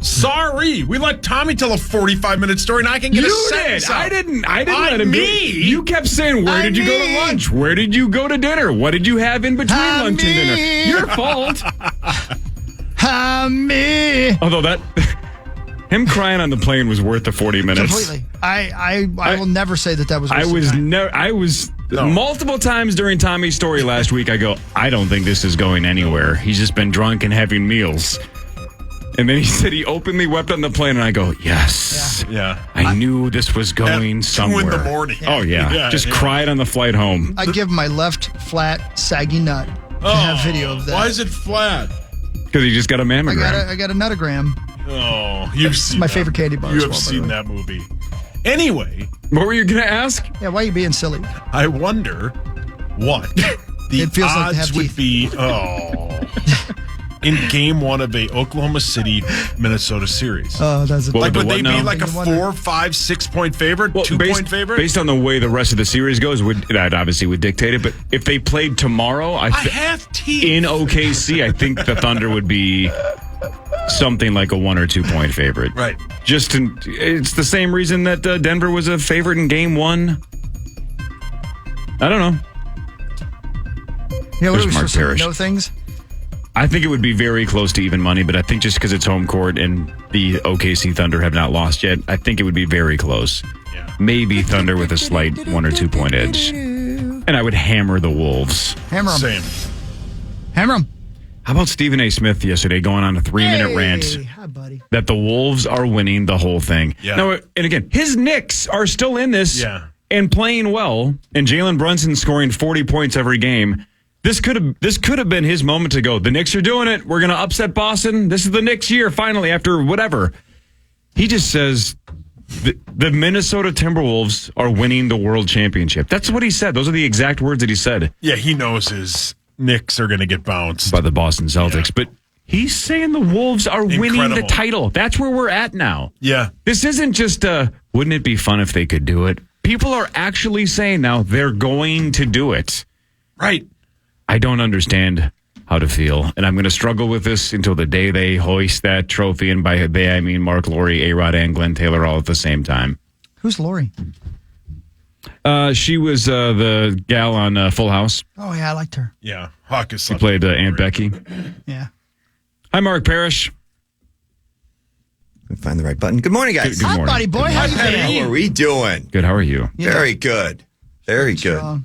Sorry. We let Tommy tell a 45-minute story and I can get a You sentence did. out. I didn't let On him do me. it. You kept saying, where did you go to lunch? Where did you go to dinner? What did you have in between On lunch and dinner? me. Your fault. Me. Although him crying on the plane was worth the 40 minutes. Completely. I will never say that was. I was multiple times during Tommy's story last week. I go, I don't think this is going anywhere. He's just been drunk and having meals. And then he said he openly wept on the plane, and I go, yes. Yeah. I knew this was going somewhere. 2 a.m. Oh, yeah. Just cried on the flight home. I give my left flat saggy nut to have video of that. Why is it flat? Because he just got a mammogram. I got a nutogram. Oh, you've seen my that. favorite candy bar. You as have well, by the seen way. that movie. Anyway, What were you going to ask? Yeah, why are you being silly? I wonder what the It feels like they odds have would teeth. be in Game 1 of a Oklahoma City Minnesota series. Oh, that's a What Like, the would they what now? be like a You wonder. 4, 5, 6 point favorite? 2 point favorite? Based on the way the rest of the series goes, that obviously would dictate it. But if they played tomorrow, I have teeth. in OKC, I think the Thunder would be something like a 1 or 2 point favorite. Right. It's the same reason that Denver was a favorite in Game 1. I don't know. Yeah, what There's are we Mark supposed to Parrish. know things? I think it would be very close to even money, but I think just because it's home court and the OKC Thunder have not lost yet, I think it would be very close. Yeah. Maybe Thunder with a slight 1 or 2 point edge. And I would hammer the Wolves. Hammer them. Same. Hammer them. How about Stephen A. Smith yesterday going on a 3-minute rant Hi, buddy. that the Wolves are winning the whole thing? Yeah. Now, and again, his Knicks are still in this and playing well, and Jalen Brunson scoring 40 points every game. This could have been his moment to go. The Knicks are doing it. We're going to upset Boston. This is the Knicks' year, finally, after whatever. He just says the Minnesota Timberwolves are winning the world championship. That's what he said. Those are the exact words that he said. Yeah, he knows his Knicks are going to get bounced by the Boston Celtics. But he's saying the Wolves are winning the title. That's where we're at now. Yeah. This isn't just, wouldn't it be fun if they could do it? People are actually saying now they're going to do it. Right. I don't understand how to feel, and I'm going to struggle with this until the day they hoist that trophy, and by they I mean Mark Lowry, A-Rod, and Glenn Taylor all at the same time. Who's Lori? She was the gal on Full House. Oh, yeah, I liked her. Yeah. Hawk is She played Aunt Becky. Yeah. Hi, Mark Parrish. Find the right button. Good morning, guys. Good morning. Hi, buddy boy. How you been? How are we doing? Good. How are you? Very good. Very good.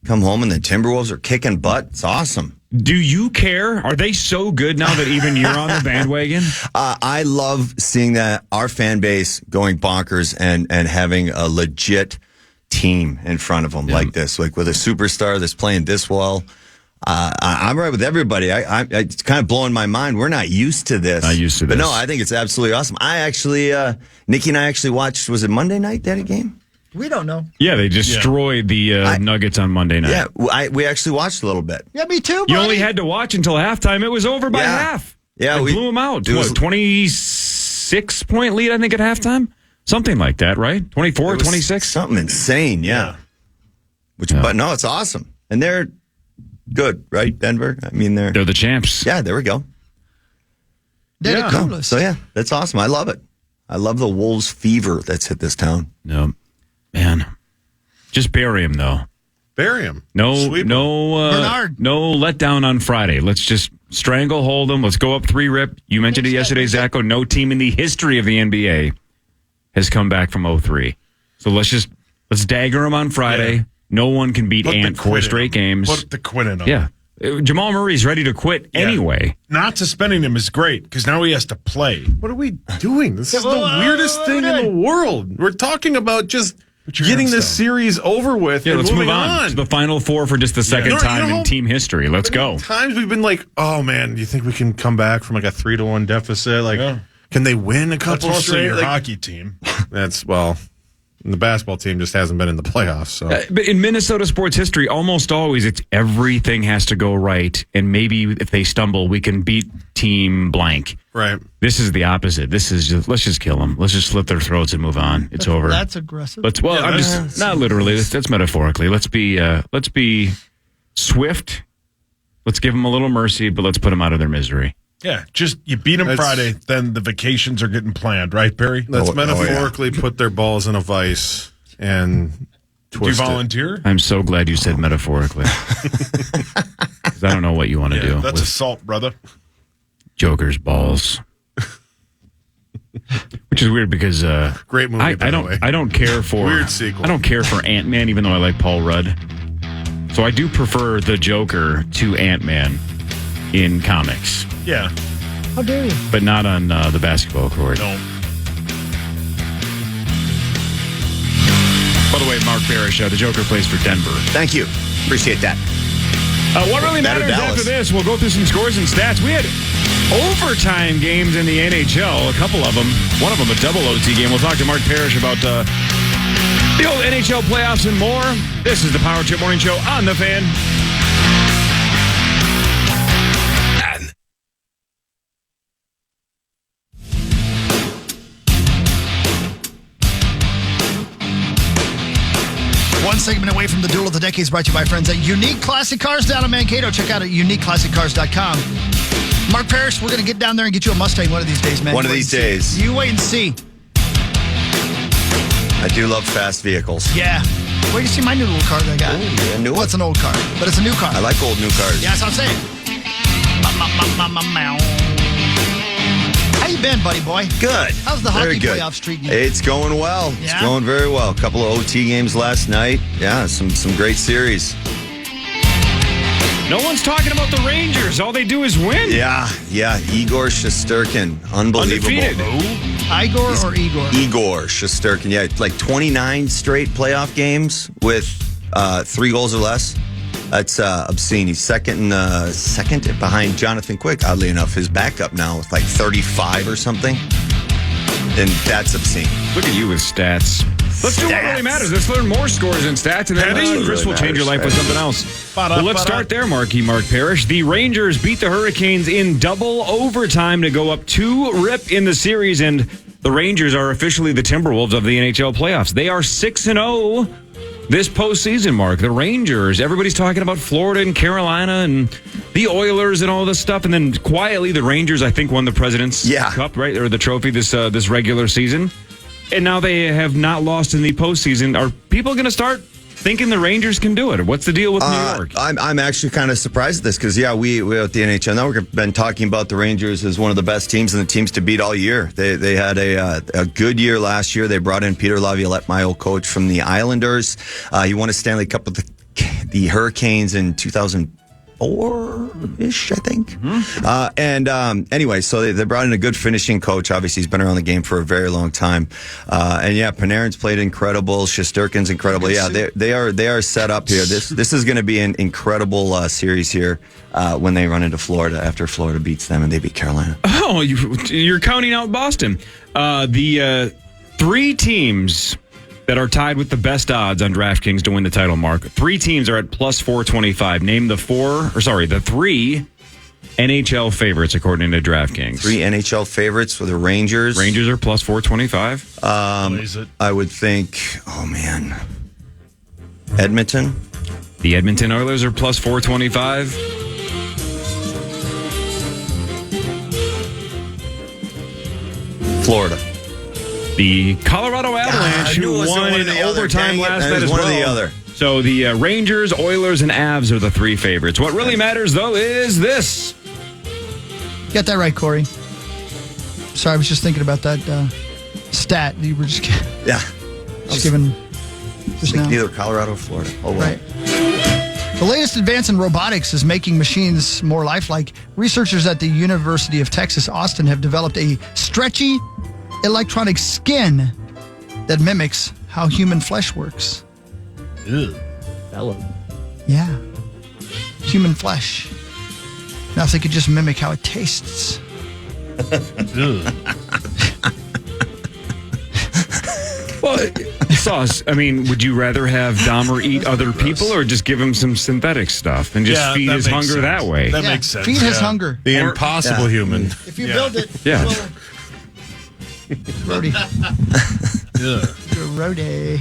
Come home and the Timberwolves are kicking butt. It's awesome. Do you care? Are they so good now that even you're on the bandwagon? I love seeing that our fan base going bonkers and having a legit team in front of them like this, like with a superstar that's playing this well. I'm right with everybody. It's kind of blowing my mind. We're not used to this. Not used to this. But no, I think it's absolutely awesome. I actually, Nikki and I actually watched, was it Monday night, that game? We don't know. Yeah, they destroyed the Nuggets on Monday night. Yeah, we actually watched a little bit. Yeah, me too, buddy. You only had to watch until halftime. It was over by half. Yeah, we blew them out. What, 26-point lead, I think, at halftime? Something like that, right? 24, 26? Something insane, yeah. But no, it's awesome. And they're good, right, Denver? I mean, they're the champs. Yeah, there we go. They're the coolest. So, yeah, that's awesome. I love it. I love the Wolves fever that's hit this town. No, man. Just bury him, though. Bury him. No Bernard. No letdown on Friday. Let's just stranglehold them. Let's go up 3-rip. You mentioned it yesterday, Zacho. No team in the history of the NBA has come back from 0-3. So let's dagger them on Friday. Yeah. No one can beat Ant 4 straight games. Put the quit in him. Yeah. Jamal Murray's ready to quit anyway. Not suspending him is great because now he has to play. What are we doing? This is the weirdest thing in the world. We're talking about just getting this series over with. Yeah, and let's move on to the Final Four for just the second time in team history. Let's go. Times we've been like, oh man, do you think we can come back from like a 3-1 deficit? Like, can they win a couple That's straight? your Like, hockey team. That's the basketball team just hasn't been in the playoffs. So, but in Minnesota sports history, almost always it's everything has to go right, and maybe if they stumble, we can beat team blank. Right. This is the opposite. This is just, let's just kill them. Let's just slit their throats and move on. It's over. That's aggressive. I'm just not literally. That's metaphorically. Let's be swift. Let's give them a little mercy, but let's put them out of their misery. Yeah, just you beat them Friday, then the vacations are getting planned, right, Barry? Let's metaphorically put their balls in a vice and twist Do you volunteer? I'm so glad you said metaphorically. 'Cause I don't know what you want to do. That's assault, brother. Joker's balls. Which is weird because great movie. I don't care for weird sequel. I don't care for Ant-Man, even though I like Paul Rudd. So I do prefer the Joker to Ant-Man in comics. Yeah. How dare you? But not on the basketball court. No. By the way, Mark Parrish, the Joker plays for Denver. Thank you. Appreciate that. What really matters after this, we'll go through some scores and stats. We had overtime games in the NHL, a couple of them. One of them a double OT game. We'll talk to Mark Parrish about the old NHL playoffs and more. This is the Power Trip Morning Show on The Fan. One segment away from the Duel of the Decades, brought to you by friends at Unique Classic Cars down in Mankato. Check out at uniqueclassiccars.com. Mark Parrish, we're going to get down there and get you a Mustang one of these days, man. One of these days. You wait and see. I do love fast vehicles. Yeah. Wait to see my new little car that I got. Oh, yeah, new Well, it's an old car, but it's a new car. I like old new cars. Yeah, that's what I'm saying. How you you been, buddy boy? Good. How's the Very hockey good. playoffs treating you? It's going well. Yeah? It's going very well. A couple of OT games last night. Yeah, some great series. No one's talking about the Rangers. All they do is win. Yeah. Igor Shesterkin. Unbelievable. Undefeated. Igor or Igor? Igor Shesterkin. Yeah, like 29 straight playoff games with 3 goals or less. That's obscene. He's second behind Jonathan Quick, oddly enough. His backup now with like 35 or something. And that's obscene. Look at you with stats. Let's do what really matters. Let's learn more scores and stats, and then Chris will change your life with something else. Well, let's start there, Mark Parrish. The Rangers beat the Hurricanes in double overtime to go up 2-rip in the series, and the Rangers are officially the Timberwolves of the NHL playoffs. They are 6-0 this postseason, Mark. The Rangers, everybody's talking about Florida and Carolina and the Oilers and all this stuff, and then quietly the Rangers, I think, won the President's Cup, right, or the trophy this regular season. And now they have not lost in the postseason. Are people going to start thinking the Rangers can do it? What's the deal with New York? I'm actually kind of surprised at this because, we at the NHL Network have been talking about the Rangers as one of the best teams and the teams to beat all year. They had a good year last year. They brought in Peter Laviolette, my old coach from the Islanders. He won a Stanley Cup with the Hurricanes in 2004-ish, I think. Anyway, so they brought in a good finishing coach. Obviously, he's been around the game for a very long time. Panarin's played incredible. Shesterkin's incredible. Yeah, they are set up here. This is going to be an incredible series here when they run into Florida after Florida beats them and they beat Carolina. Oh, you're counting out Boston. The 3 teams that are tied with the best odds on DraftKings to win the title, Mark. 3 teams are at plus 425. Name the 3 NHL favorites according to DraftKings. 3 NHL favorites for the Rangers. Rangers are plus 425. I would think, Edmonton. The Edmonton Oilers are plus 425. Florida. The Colorado Avalanche, who won in overtime last night as well. One or the other. So the Rangers, Oilers, and Avs are the 3 favorites. What really matters, though, is this. Got that right, Corey. Sorry, I was just thinking about that stat you were just giving just now. Either Colorado or Florida. Oh, well. Right. The latest advance in robotics is making machines more lifelike. Researchers at the University of Texas, Austin, have developed a stretchy electronic skin that mimics how human flesh works. Ew. Hello. Yeah. Human flesh. Now if they could just mimic how it tastes. Well, Sauce, would you rather have Dahmer eat other people or just give him some synthetic stuff and just feed his hunger sense. that way? That makes sense. Feed his hunger. The impossible human. If you build it, Yeah. Roadie. Roadie.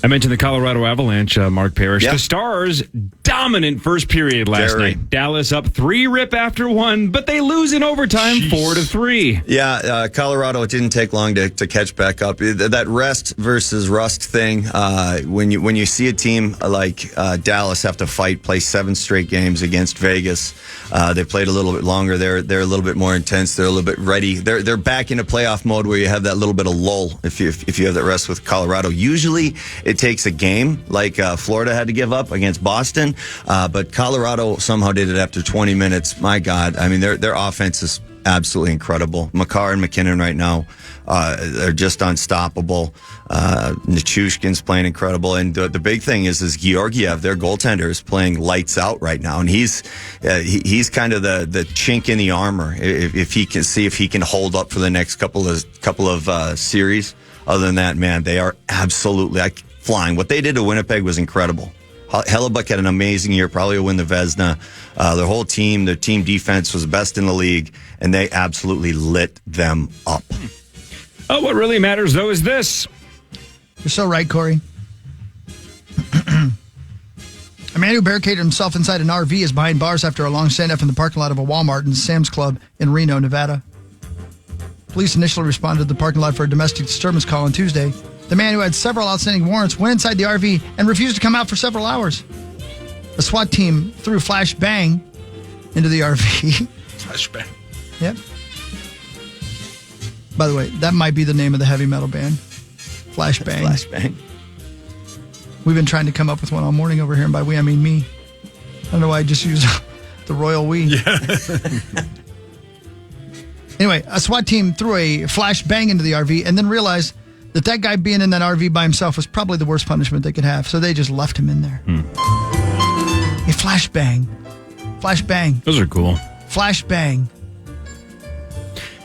I mentioned the Colorado Avalanche, Mark Parrish. Yeah. The Stars, dominant first period last night. Dallas up 3-rip after 1, but they lose in overtime 4-3. Yeah, Colorado, it didn't take long to catch back up. That rest versus rust thing, when you see a team like Dallas have to play 7 straight games against Vegas, they played a little bit longer. They're a little bit more intense. They're a little bit ready. They're back into playoff mode where you have that little bit of lull if you have that rest with Colorado. Usually it takes a game like Florida had to give up against Boston, but Colorado somehow did it after 20 minutes. My God, their offense is absolutely incredible. Makar and McKinnon right now, they're just unstoppable. Nichushkin's playing incredible, and the big thing is Georgiev, their goaltender, is playing lights out right now, and he's kind of the chink in the armor if he can see if he can hold up for the next couple of series. Other than that, man, they are absolutely flying. What they did to Winnipeg was incredible. Hellebuck had an amazing year, probably will win the Vezina. Their whole team, their team defense was the best in the league, and they absolutely lit them up. Oh, what really matters, though, is this. You're so right, Corey. A man who barricaded himself inside an RV is behind bars after a long standoff in the parking lot of a Walmart and Sam's Club in Reno, Nevada. Police initially responded to the parking lot for a domestic disturbance call on Tuesday. The man, who had several outstanding warrants, went inside the RV and refused to come out for several hours. A SWAT team threw flashbang into the RV. Flashbang. Yep. By the way, that might be the name of the heavy metal band. Flashbang. Flashbang. We've been trying to come up with one all morning over here, and by we, I mean me. I don't know why I just used the royal we. Yeah. Anyway, a SWAT team threw a flashbang into the RV and then realized that guy being in that RV by himself was probably the worst punishment they could have. So they just left him in there. A flashbang. Flashbang. Those are cool. Flashbang.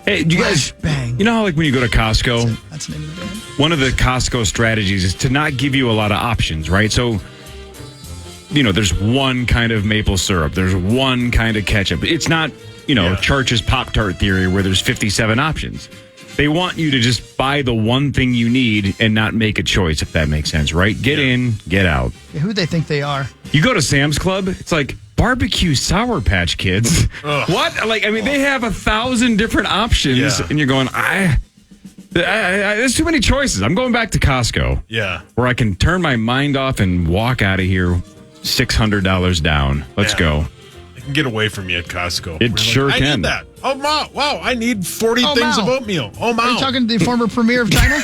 Hey, do you guys, you know how like when you go to Costco, that's the name of the band. One of the Costco strategies is to not give you a lot of options, right? So, there's one kind of maple syrup. There's one kind of ketchup. It's not, Church's Pop-Tart theory where there's 57 options. They want you to just buy the one thing you need and not make a choice, if that makes sense, right? Get in, get out. Yeah, who do they think they are? You go to Sam's Club, it's like barbecue Sour Patch Kids. What? They have 1,000 different options, and you're going, there's too many choices. I'm going back to Costco. Yeah. Where I can turn my mind off and walk out of here $600 down. Let's go. I can get away from you at Costco. It sure I can. need that. Oh, wow. I need 40 things Mao. of oatmeal. Oh, Mao. Are you talking to the former premier of China?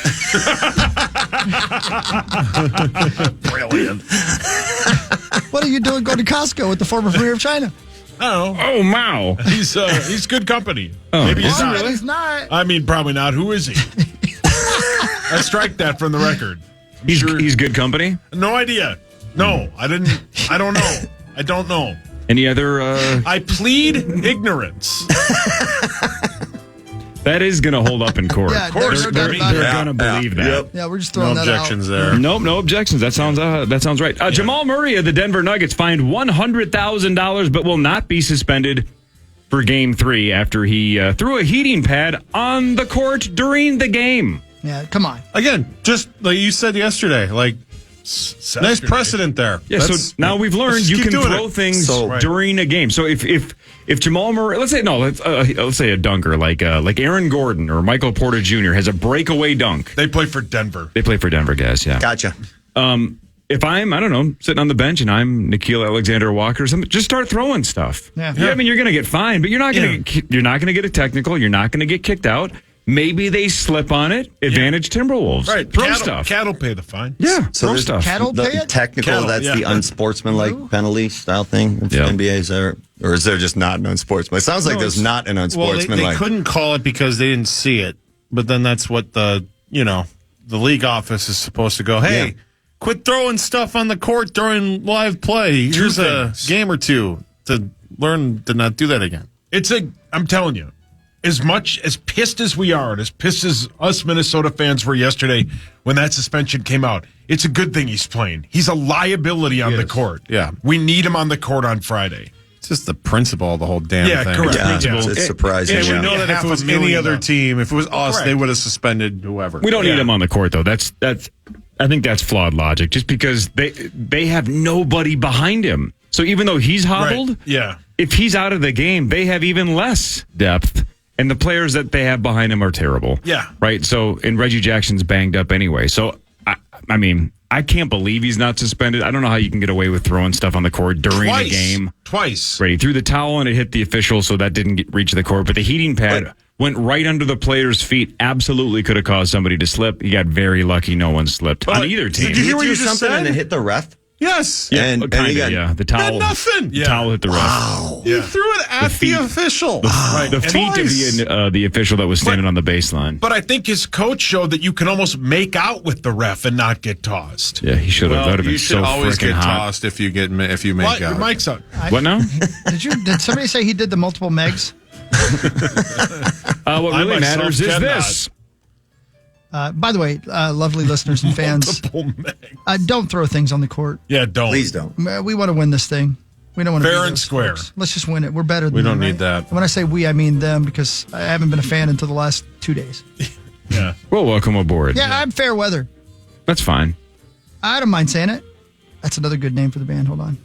Brilliant. What are you doing going to Costco with the former premier of China? I don't know. Oh, Mao. He's good company. Oh, Maybe he's no, not. he's not. I mean, probably not. Who is he? I strike that from the record. He's good company? No idea. No, I don't know. I don't know. Any other... I plead ignorance. That is going to hold up in court. Yeah, Of course. no They're doubt about it. going to believe that. Yep. Yeah, we're just No throwing that objections out. there. Nope, no objections. That sounds right. Jamal Murray of the Denver Nuggets fined $100,000, but will not be suspended for Game 3 after he threw a heating pad on the court during the game. Yeah, come on. Again, just like you said yesterday, nice precedent there. Yeah, so now we've learned let's you keep can doing throw it. things during a game. So if Jamal Murray, let's say a dunker like Aaron Gordon or Michael Porter Jr. has a breakaway dunk. They play for Denver. They play for Denver, guys. Yeah, Gotcha. If I'm, I don't know, sitting on the bench and I'm Nikhil Alexander-Walker or something, just start throwing stuff. Yeah. I mean, you're going to get fined, but you're not going to get a technical. You're not going to get kicked out. Maybe they slip on it. Advantage Timberwolves. Right. Throw stuff. Cat'll pay the fine. Yeah. So throw there's stuff. Cattle the pay it? technical, Cattle, that's the unsportsmanlike penalty style thing of Yeah. NBA. Is there, or is there just not an unsportsmanlike? It sounds like there's not an Well, unsportsmanlike. they couldn't call it because they didn't see it, but then that's what the league office is supposed to go. Hey, quit throwing stuff on the court during live play. Here's a game or two to learn to not do that again. I'm telling you, as much as pissed as we are, and as pissed as us Minnesota fans were yesterday when that suspension came out, it's a good thing he's playing. He's a liability on the court. Yeah. We need him on the court on Friday. It's just the principle of the whole damn thing. correct. Yeah, it's surprising. And we know that if it was any other team, if it was us, Correct. they would have suspended whoever. We don't need him on the court, though. I think that's flawed logic. Just because they have nobody behind him, so even though he's hobbled, if he's out of the game, they have even less depth, and the players that they have behind him are terrible. Yeah, right. So, and Reggie Jackson's banged up anyway. So, I mean, I can't believe he's not suspended. I don't know how you can get away with throwing stuff on the court during a game. Twice. Right. He threw the towel and it hit the official, so that didn't reach the court. But the heating pad went right under the player's feet. Absolutely could have caused somebody to slip. He got very lucky. No one slipped on either team. Did you hear what you just said? And it hit the ref? Yes. Yeah, And the towel. Had nothing. The towel hit the ref. Wow. He threw it at the official. The feet of the official that was standing on the baseline. But I think his coach showed that you can almost make out with the ref and not get tossed. Yeah, he should have. That would have been You should so always freaking get hot. tossed if you make Your out. mic's up. What now? Did somebody say he did the multiple megs? What I really myself matters is cannot. this. By the way, lovely listeners and fans, don't throw things on the court. Yeah, don't. Please don't. We want to win this thing. We don't want to Fair be and those square. folks. Let's just win it. We're better than We them, don't need right? that. And when I say we, I mean them, because I haven't been a fan until the last 2 days. Yeah. Well, welcome aboard. Yeah, I'm fair weather. That's fine. I don't mind saying it. That's another good name for the band. Hold on.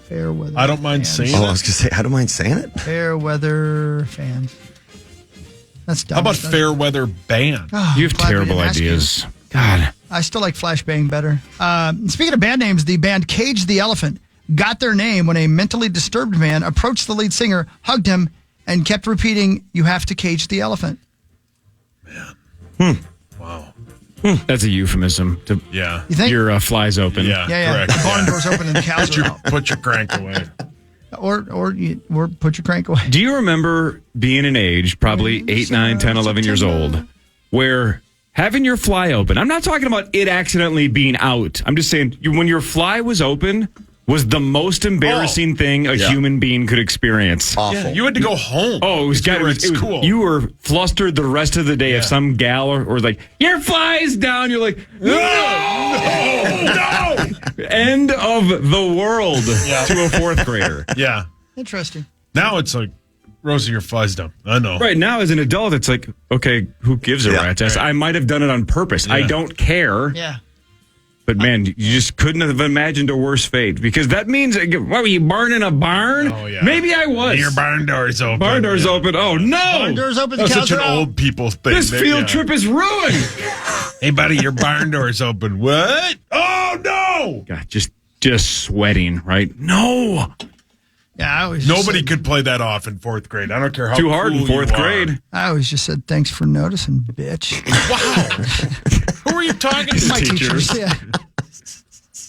Fair weather. I don't mind fans. saying Oh, I was going to say, I don't mind saying it. Fair weather fans. That's dumb. How about fair weather band? Oh, You have glad we terrible didn't ask you. ideas. God. I still like Flashbang better. Speaking of band names, the band Cage the Elephant got their name when a mentally disturbed man approached the lead singer, hugged him, and kept repeating, "You have to cage the elephant." Wow. That's a euphemism. To Yeah. You think? Your fly's open. Yeah. Yeah. Correct. The barn door's open and the cows are out. Put your crank away. Or put your crank away. Do you remember being an age, probably 8, 9, 10, 11 years old, where having your fly open, I'm not talking about it accidentally being out. I'm just saying when your fly was open was the most embarrassing thing a human being could experience. Awful. Yeah, you had to go home. Oh, it was You were at school. You were flustered the rest of the day if some gal or like, your fly's down. You're like, no! End of the world to a fourth grader. Yeah. Interesting. Now it's like, Rosie, your fly's down. I know. Right now, as an adult, it's like, okay, who gives a rat's ass? right. I might have done it on purpose. I don't care. Yeah. But man, you just couldn't have imagined a worse fate because that means, what were you burning a barn? Oh, yeah. Maybe I was. Your barn door's open. Barn door's open. Oh no! Barn door's open. The That's cows such an are out. old people thing. This field trip is ruined. Hey, buddy, your barn door's open. What? Oh no! God, just sweating, right? No, Yeah, I always Nobody just could play that off in fourth grade. I don't care how too hard in cool fourth you are. grade. I always just said thanks for noticing, bitch. Wow. Who are you talking to? My teachers. Yeah.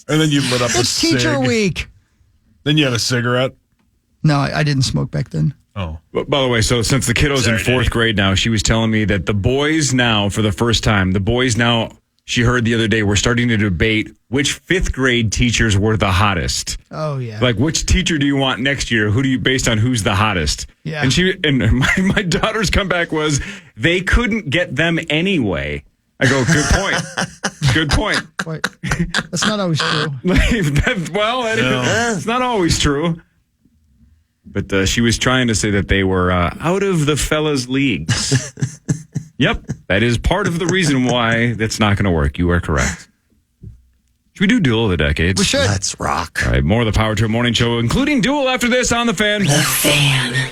And then you lit up a It's teacher cig. week. Then you had a cigarette. No, I didn't smoke back then. Oh. But by the way, so since the kiddo's Sorry, in fourth Daddy. grade now, she was telling me that the boys now, for the first time, she heard the other day, were starting to debate which fifth grade teachers were the hottest. Oh yeah. Like, which teacher do you want next year? based on who's the hottest? Yeah. And my daughter's comeback was they couldn't get them anyway. I go, good point. Good point. Wait, that's not always true. It's not always true. But she was trying to say that they were out of the fellas' leagues. Yep, that is part of the reason why that's not going to work. You are correct. Should we do Duel of the Decades? We should. Let's rock. All right, more of the Power Trip Morning Show, including Duel after this on The Fan. The Fan.